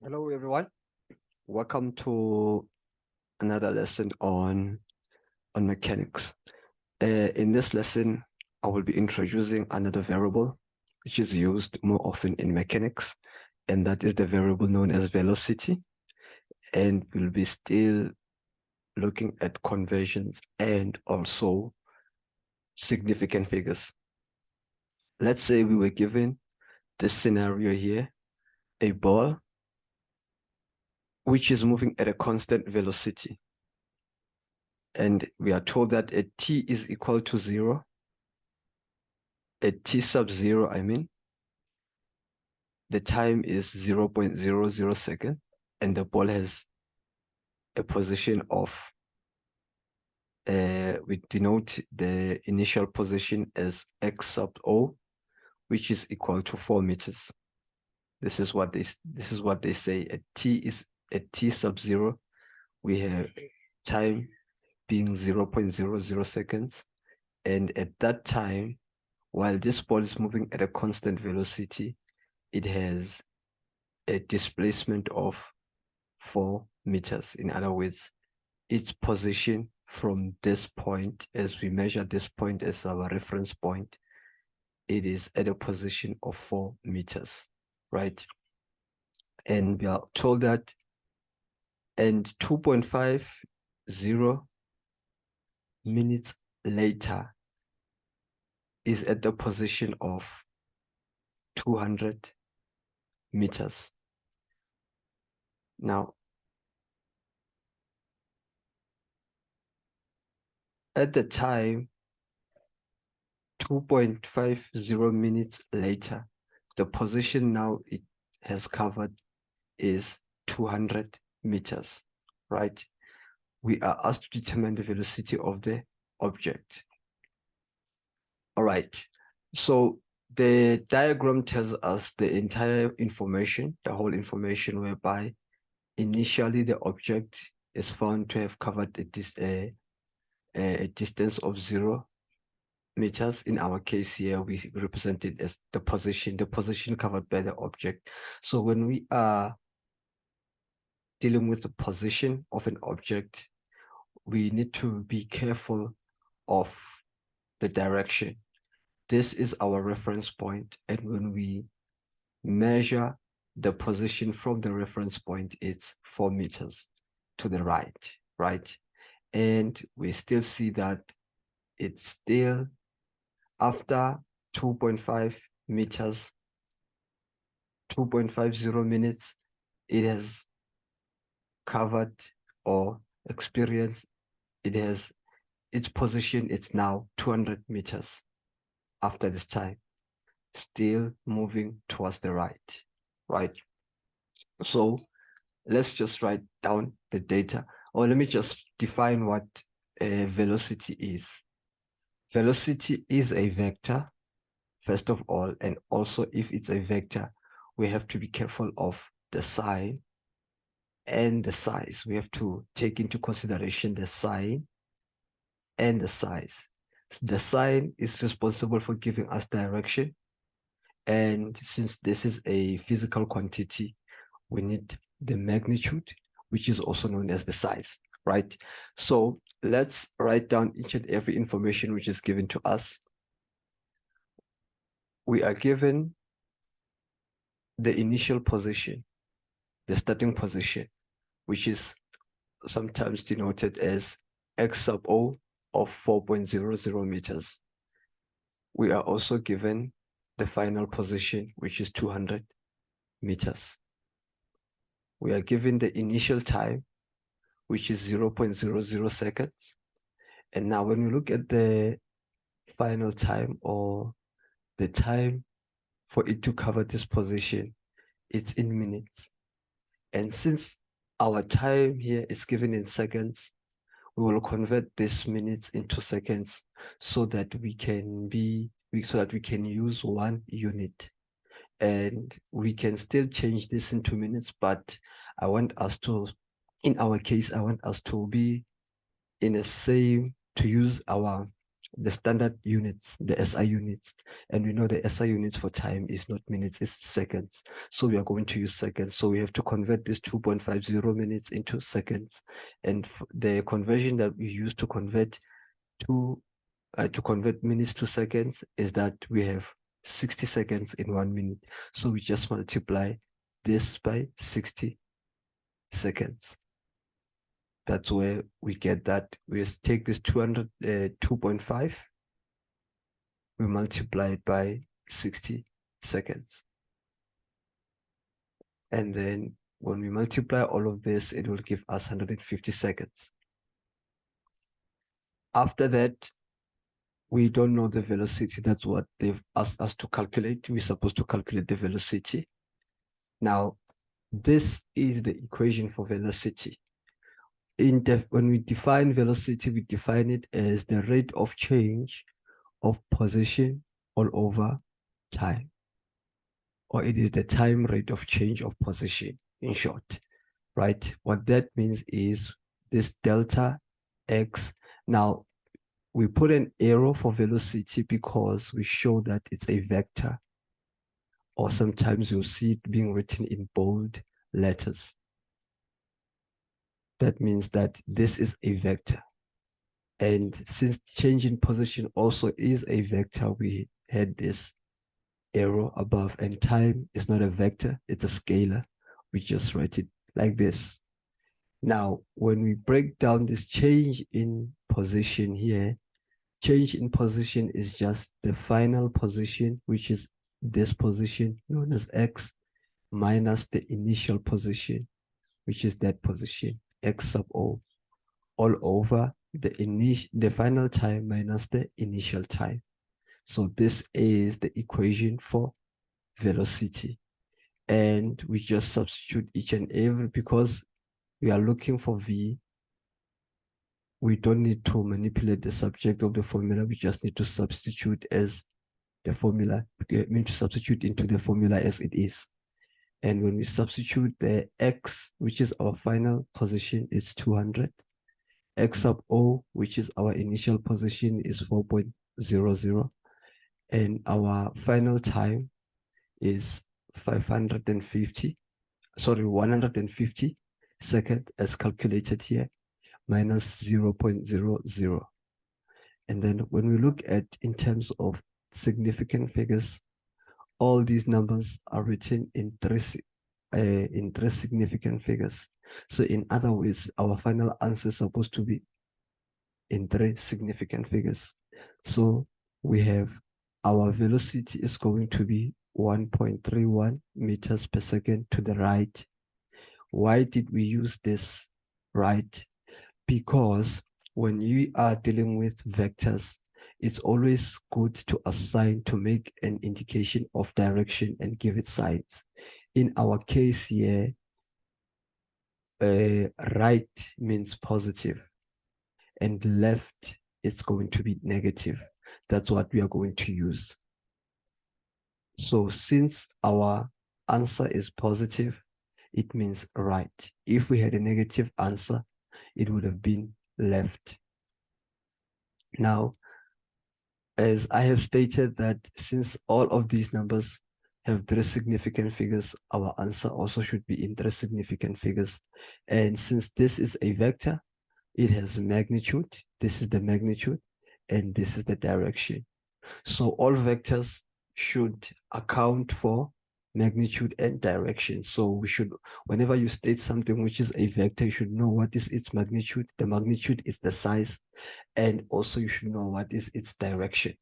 Hello everyone. Welcome to another lesson on mechanics. In this lesson, I will be introducing another variable which is used more often in mechanics, and that is the variable known as velocity. And we'll be still looking at conversions and also significant figures. Let's say we were given this scenario here, a ball which is moving at a constant velocity. And we are told that at t is equal to 0, at t sub 0, the time is 0.00 seconds, and the ball has a position of, we denote the initial position as x sub o, which is equal to 4 meters. This is what they say. At t sub 0, we have time being 0.00 seconds, and at that time, while this ball is moving at a constant velocity, it has a displacement of 4 meters. In other words, its position from this point, as we measure this point as our reference point, it is at a position of 4 meters, right? And we are told that, and 2.50 minutes later is at the position of 200 meters. Now, at the time, 2.50 minutes later, the position now it has covered is 200 meters, right? We are asked to determine the velocity of the object. All right, so the diagram tells us the entire information, the whole information, whereby initially the object is found to have covered a distance of 0 meters. In our case here, we represent it as the position covered by the object. So when we are dealing with the position of an object, we need to be careful of the direction. This is our reference point, and when we measure the position from the reference point, it's 4 meters to the right? And we still see that it's still after 2.5 meters, 2.50 minutes, it has covered or experienced, it has its position, it's now 200 meters after this time, still moving towards the right? So let's just write down the data, or let me just define what velocity is. Velocity is a vector, first of all, and also if it's a vector, we have to be careful of the sign and the size. We have to take into consideration the sign and the size. The sign is responsible for giving us direction, and since this is a physical quantity, we need the magnitude, which is also known as the size, right? So let's write down each and every information which is given to us. We are given the initial position, the starting position, which is sometimes denoted as x sub o of 4.00 meters. We are also given the final position, which is 200 meters. We are given the initial time, which is 0.00 seconds. And now when we look at the final time, or the time for it to cover this position, it's in minutes. And since our time here is given in seconds, we will convert this minutes into seconds so that we can use 1 unit. And we can still change this into minutes, but I want us to, in our case, I want us to be in the same, to use our the standard units, the SI units, and we know the SI units for time is not minutes, it's seconds. So we are going to use seconds. So we have to convert this 2.50 minutes into seconds. And the conversion that we use to convert minutes to seconds is that we have 60 seconds in 1 minute. So we just multiply this by 60 seconds. That's where we get that. We just take this 2.5, we multiply it by 60 seconds. And then when we multiply all of this, it will give us 150 seconds. After that, we don't know the velocity. That's what they've asked us to calculate. We're supposed to calculate the velocity. Now, this is the equation for velocity. When we define velocity, we define it as the rate of change of position all over time, or it is the time rate of change of position, in short, right? What that means is this delta x. Now, we put an arrow for velocity because we show that it's a vector, or sometimes you'll see it being written in bold letters. That means that this is a vector. And since change in position also is a vector, we had this arrow above, and time is not a vector, it's a scalar. We just write it like this. Now, when we break down this change in position here, change in position is just the final position, which is this position known as x, minus the initial position, which is that position, x sub o, all over the final time minus the initial time. So this is the equation for velocity. And we just substitute each and every, because we are looking for v, we don't need to manipulate the subject of the formula. We just need to substitute as the formula, I mean to substitute into the formula as it is. And when we substitute the x, which is our final position, is 200. X sub o, which is our initial position, is 4.00. And our final time is 150 seconds as calculated here, minus 0.00. And then when we look at in terms of significant figures, all these numbers are written in three significant figures. So in other words, our final answer is supposed to be in 3 significant figures. So we have our velocity is going to be 1.31 meters per second to the right. Why did we use this right? Because when you are dealing with vectors, it's always good to assign, to make an indication of direction and give it signs. In our case here, right means positive and left is going to be negative. That's what we are going to use. So since our answer is positive, it means right. If we had a negative answer, it would have been left. Now, as I have stated that since all of these numbers have 3 significant figures, our answer also should be in 3 significant figures. And since this is a vector, it has magnitude, this is the magnitude, and this is the direction. So all vectors should account for magnitude and direction. So we should, whenever you state something which is a vector, you should know what is its magnitude. The magnitude is the size, and also you should know what is its direction.